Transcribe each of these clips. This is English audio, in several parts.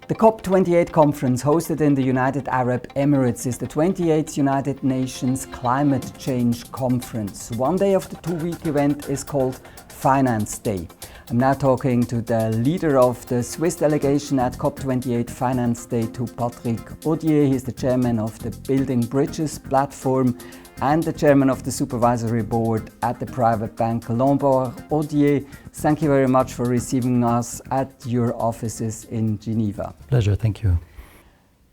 The COP28 conference hosted in the United Arab Emirates is the 28th United Nations Climate Change Conference. One day of the two-week event is called Finance Day. I'm now talking to the leader of the Swiss delegation at COP28 Finance Day, to Patrick Odier. He's the chairman of the Building Bridges platform and the chairman of the supervisory board at the private bank Lombard Odier. Thank you very much for receiving us at your offices in Geneva. Pleasure, thank you.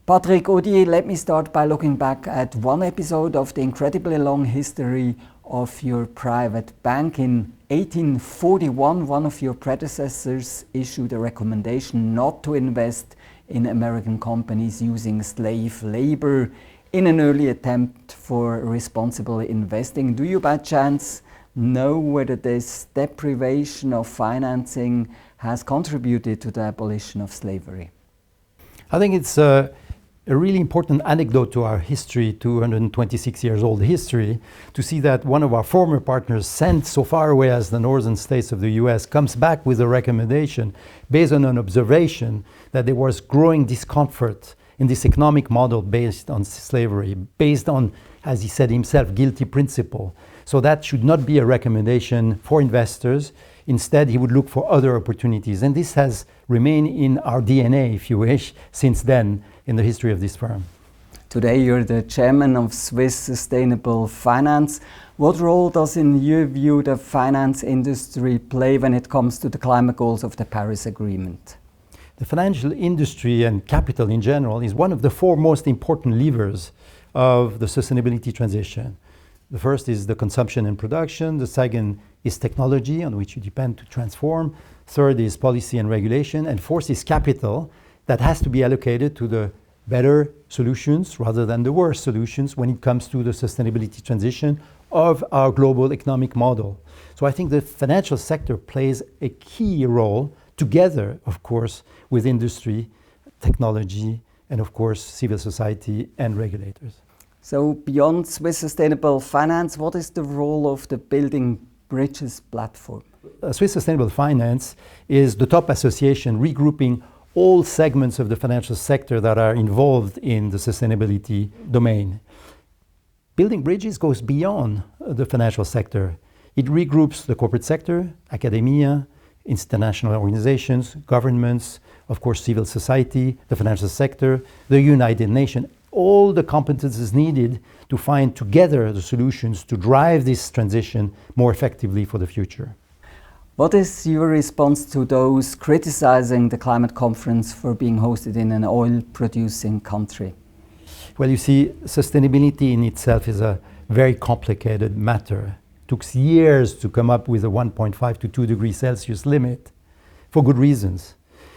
Patrick Odier, let me start by looking back at one episode of the incredibly long history of your private bank. In 1841, one of your predecessors issued a recommendation not to invest in American companies using slave labor in an early attempt for responsible investing. Do you by chance know whether this deprivation of financing has contributed to the abolition of slavery? I think it's a really important anecdote to our history, 226 years old history, to see that one of our former partners, sent so far away as the northern states of the US, comes back with a recommendation based on an observation that there was growing discomfort in this economic model based on slavery, based on, as he said himself, guilty principle. So that should not be a recommendation for investors. Instead, he would look for other opportunities. And this has remained in our DNA, if you wish, since then in the history of this firm. Today you're the chairman of Swiss Sustainable Finance. What role does, in your view, the finance industry play when it comes to the climate goals of the Paris Agreement? The financial industry and capital in general is one of the four most important levers of the sustainability transition. The first is the consumption and production. The second is technology, on which you depend to transform. Third is policy and regulation. And fourth is capital that has to be allocated to the better solutions rather than the worse solutions when it comes to the sustainability transition of our global economic model. So I think the financial sector plays a key role, together, of course, with industry, technology, and of course, civil society and regulators. So beyond Swiss Sustainable Finance, what is the role of the Building Bridges platform? Swiss Sustainable Finance is the top association regrouping all segments of the financial sector that are involved in the sustainability domain. Building Bridges goes beyond the financial sector. It regroups the corporate sector, academia, international organizations, governments, of course civil society, the financial sector, the United Nations, all the competences needed to find together the solutions to drive this transition more effectively for the future. What is your response to those criticizing the climate conference for being hosted in an oil-producing country? Well, you see, sustainability in itself is a very complicated matter. It took years to come up with a 1.5 to 2 degrees Celsius limit for good reasons.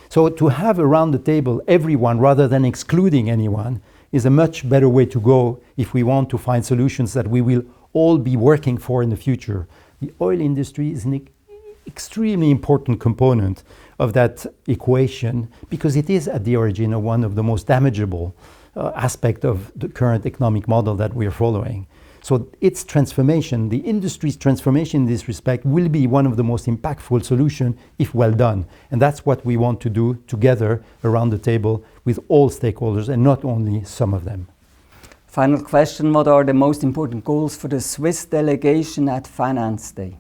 So to have around the table everyone rather than excluding anyone is a much better way to go if we want to find solutions that we will all be working for in the future. The oil industry is an extremely important component of that equation because it is at the origin of one of the most damageable aspects of the current economic model that we are following. So its transformation, the industry's transformation in this respect, will be one of the most impactful solutions if well done. And that's what we want to do together around the table with all stakeholders and not only some of them. Final question, what are the most important goals for the Swiss delegation at Finance Day?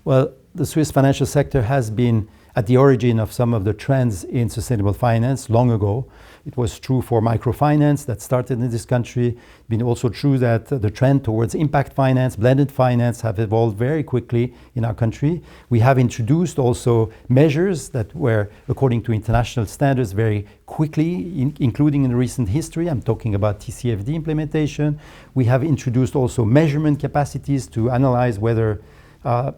Well, the Swiss financial sector has been at the origin of some of the trends in sustainable finance long ago. It was true for microfinance that started in this country. It's been also true that the trend towards impact finance, blended finance have evolved very quickly in our country. We have introduced also measures that were, according to international standards, very quickly, including in recent history. I'm talking about TCFD implementation. We have introduced also measurement capacities to analyze whether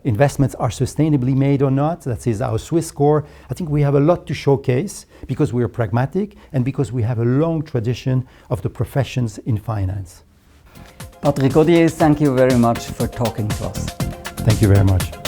investments are sustainably made or not. That is our Swiss score. I think we have a lot to showcase because we are pragmatic and because we have a long tradition of the professions in finance. Patrick Odier, thank you very much for talking to us. Thank you very much.